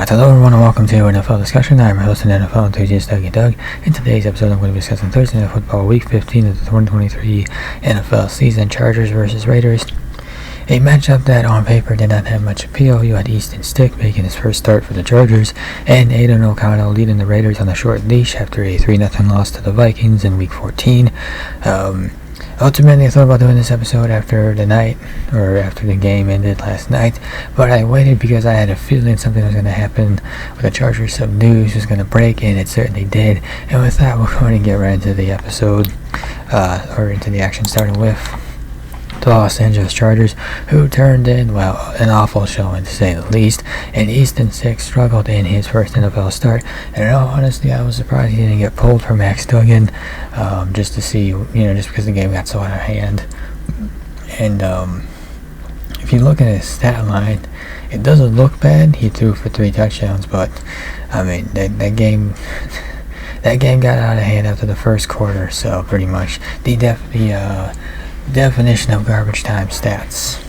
Hello everyone and welcome to NFL Discussion. I'm your host and NFL enthusiast Doug. In today's episode I'm going to be discussing Thursday Night Football Week 15 of the 2023 NFL season, Chargers versus Raiders. A matchup that on paper did not have much appeal. You had Easton Stick making his first start for the Chargers and Aiden O'Connell leading the Raiders on a short leash after a 3-0 loss to the Vikings in Week 14. Ultimately, I thought about doing this episode after the game ended last night, but I waited because I had a feeling something was going to happen with the Chargers. Some news was going to break, and it certainly did. And with that, we're going to get right into the episode, or into the action, starting with the Los Angeles Chargers, who turned in, an awful showing to say the least, and Easton Stick struggled in his first NFL start, and in all honesty, I was surprised he didn't get pulled for Max Duggan, just to see, just because the game got so out of hand. And if you look at his stat line, it doesn't look bad. He threw for 3 touchdowns, but I mean, that game got out of hand after the first quarter, so pretty much the definition of garbage time stats.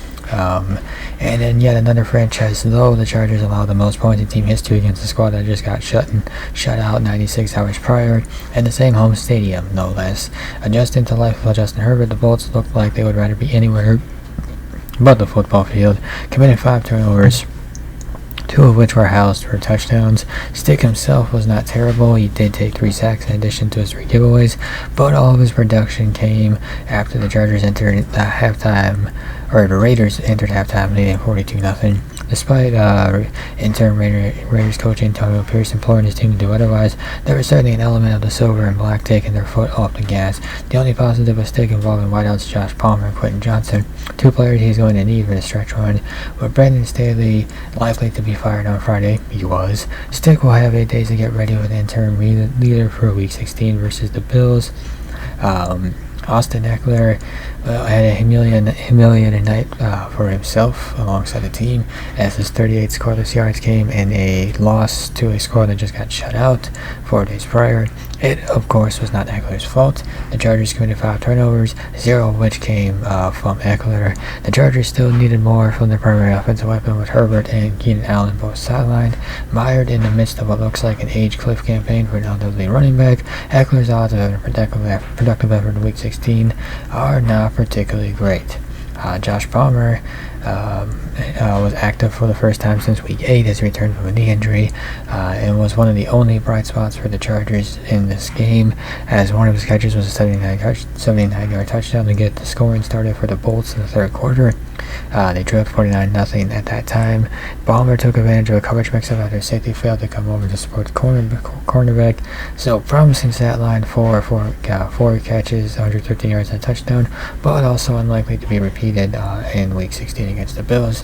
And then yet another franchise low, the Chargers allowed the most points in team history against a squad that just got shut out 96 hours prior in the same home stadium, no less. Adjusting to life with Justin Herbert, the Bolts looked like they would rather be anywhere but the football field, committing 5 turnovers, 2 of which were housed for touchdowns. Stick himself was not terrible. He did take 3 sacks in addition to his 3 giveaways, but all of his production came after the Chargers entered the Raiders entered halftime leading 42-0. Despite interim Raiders coach Antonio Pierce imploring his team to do otherwise, there was certainly an element of the silver and black taking their foot off the gas. The only positive was Stick involving wideouts Josh Palmer and Quentin Johnson, 2 players he's going to need for the stretch run. With Brandon Staley likely to be fired on Friday, he was. Stick will have 8 days to get ready with interim leader for Week 16 versus the Bills. Austin Eckler had a humiliating night for himself alongside the team, as his 38 scoreless yards came in a loss to a squad that just got shut out 4 days prior. It, of course, was not Eckler's fault. The Chargers committed 5 turnovers, 0 of which came from Eckler. The Chargers still needed more from their primary offensive weapon, with Herbert and Keenan Allen both sidelined. Mired in the midst of what looks like an age cliff campaign for an elderly running back, Eckler's odds of having a productive effort in Week 16 are not particularly great. Josh Palmer was active for the first time since Week 8 as he returned from a knee injury, and was one of the only bright spots for the Chargers in this game, as one of his catches was a 79-yard touchdown to get the scoring started for the Bolts in the third quarter. They trailed 49-0 at that time. Palmer took advantage of a coverage mix-up after safety failed to come over to support the cornerback. So promising stat line for 4 catches, 113 yards and a touchdown, but also unlikely to be repeated in Week 16 against the Bills.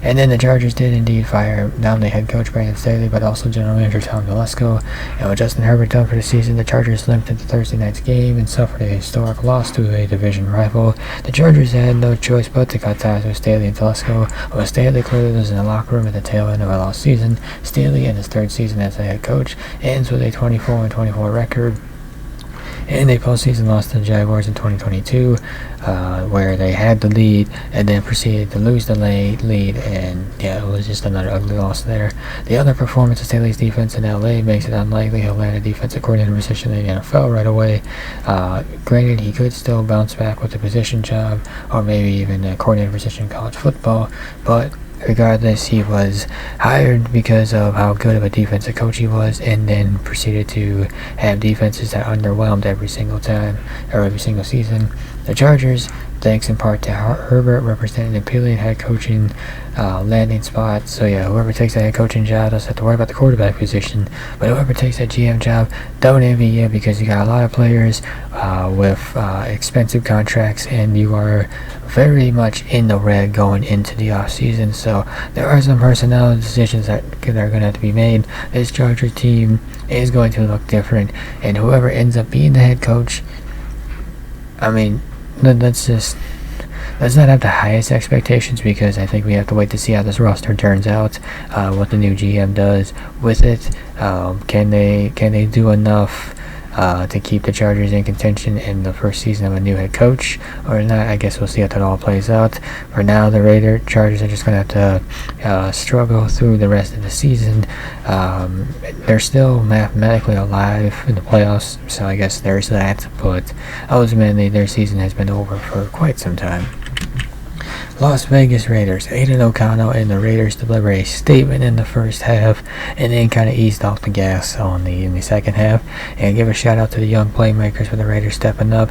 And then the Chargers did indeed fire not only head coach Brandon Staley, but also general manager Staley and Telesco. And with Justin Herbert done for the season, the Chargers limped into Thursday night's game and suffered a historic loss to a division rival. The Chargers had no choice but to cut ties with Staley and Telesco. With Staley clearly was in the locker room at the tail end of a lost season, Staley, in his 3rd season as a head coach, ends with a 24-24 record. In a postseason loss to the Jaguars in 2022, where they had the lead and then proceeded to lose the lead, and it was just another ugly loss there. The other performance of Staley's defense in LA makes it unlikely he'll land a defensive coordinator position in the NFL right away. Granted, he could still bounce back with a position job, or maybe even a coordinator position in college football, but regardless, he was hired because of how good of a defensive coach he was, and then proceeded to have defenses that underwhelmed every single time, or every single season. The Chargers, thanks in part to Herbert, representing an appealing head coaching landing spot. So yeah, whoever takes that head coaching job doesn't have to worry about the quarterback position, but whoever takes that GM job, don't envy you, because you got a lot of players with expensive contracts, and you are very much in the red going into the offseason. So there are some personnel decisions that are going to have to be made. This Charger team is going to look different, and whoever ends up being the head coach, I mean, let's not have the highest expectations, because I think we have to wait to see how this roster turns out, what the new GM does with it. Can they do enough to keep the Chargers in contention in the first season of a new head coach or not. I guess we'll see how that all plays out. For now, the Chargers are just going to have to struggle through the rest of the season. They're still mathematically alive in the playoffs, so I guess there's that, but ultimately their season has been over for quite some time. Las Vegas Raiders. Aiden O'Connell and the Raiders delivered a statement in the first half and then kind of eased off the gas in the second half. And give a shout out to the young playmakers for the Raiders stepping up.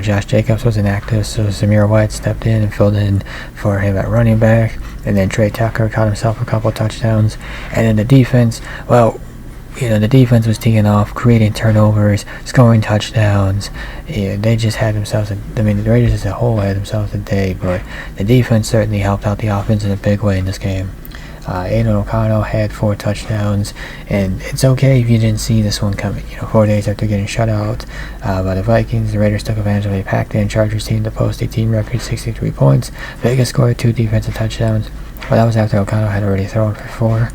Josh Jacobs was inactive, so Zamir White stepped in and filled in for him at running back. And then Trey Tucker caught himself a couple touchdowns. And then the defense, the defense was teeing off, creating turnovers, scoring touchdowns. Yeah, they just had themselves the Raiders as a whole had themselves a day, but the defense certainly helped out the offense in a big way in this game. Aiden O'Connell had 4 touchdowns, and it's okay if you didn't see this one coming. 4 days after getting shut out by the Vikings, the Raiders took advantage of a packed-in Chargers team to post a team record 63 points. Vegas scored 2 defensive touchdowns, but that was after O'Connell had already thrown for 4.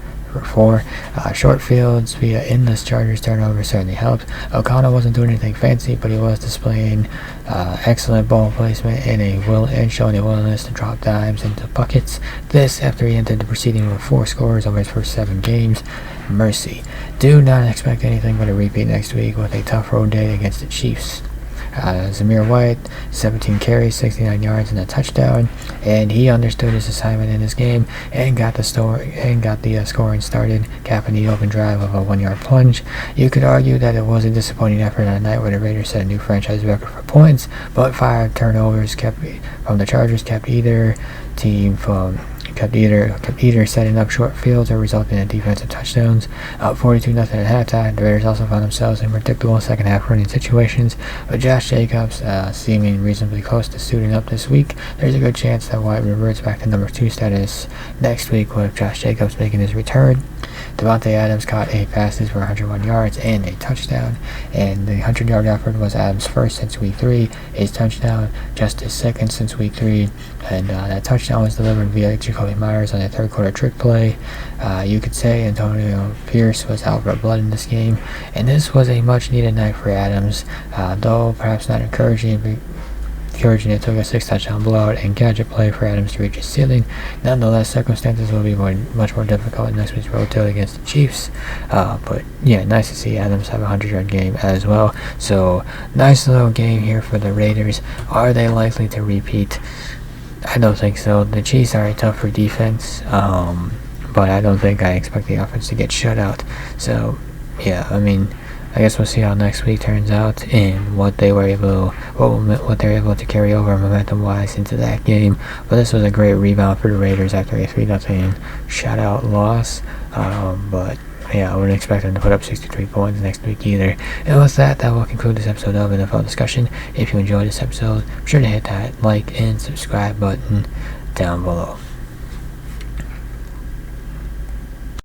Short fields via endless Chargers turnovers certainly helped. O'Connell wasn't doing anything fancy, but he was displaying excellent ball placement and showing a willingness to drop dimes into buckets. This after he entered the proceeding with 4 scores over his first 7 games. Mercy. Do not expect anything but a repeat next week with a tough road day against the Chiefs. Zamir White, 17 carries, 69 yards, and a touchdown, and he understood his assignment in this game and got the scoring started, capping the open drive of a 1-yard plunge. You could argue that it was a disappointing effort on a night where the Raiders set a new franchise record for points, but 5 turnovers from the Chargers kept either setting up short fields or resulting in defensive touchdowns. Up 42-0 at halftime, the Raiders also found themselves in predictable second half running situations. With Josh Jacobs seeming reasonably close to suiting up this week, there's a good chance that White reverts back to number 2 status next week with Josh Jacobs making his return. Devontae Adams caught 8 passes for 101 yards and a touchdown, and the 100-yard effort was Adams' first since week 3, his touchdown just his second since week 3, and that touchdown was delivered via Jacoby Myers on a third-quarter trick play. You could say Antonio Pierce was out for blood in this game, and this was a much-needed night for Adams, though perhaps not encouraging. It took a 6-touchdown blowout and gadget play for Adams to reach his ceiling. Nonetheless, circumstances will be much more difficult in next week's road trip against the Chiefs. But yeah, nice to see Adams have a 100-yard game as well. So nice little game here for the Raiders. Are they likely to repeat? I don't think so. The Chiefs are a tougher defense, but I don't think I expect the offense to get shut out. So yeah, I guess we'll see how next week turns out and what they're able to carry over momentum-wise into that game. But this was a great rebound for the Raiders after a 3-0 shutout loss. But yeah, I wouldn't expect them to put up 63 points next week either. And with that will conclude this episode of NFL Discussion. If you enjoyed this episode, be sure to hit that like and subscribe button down below.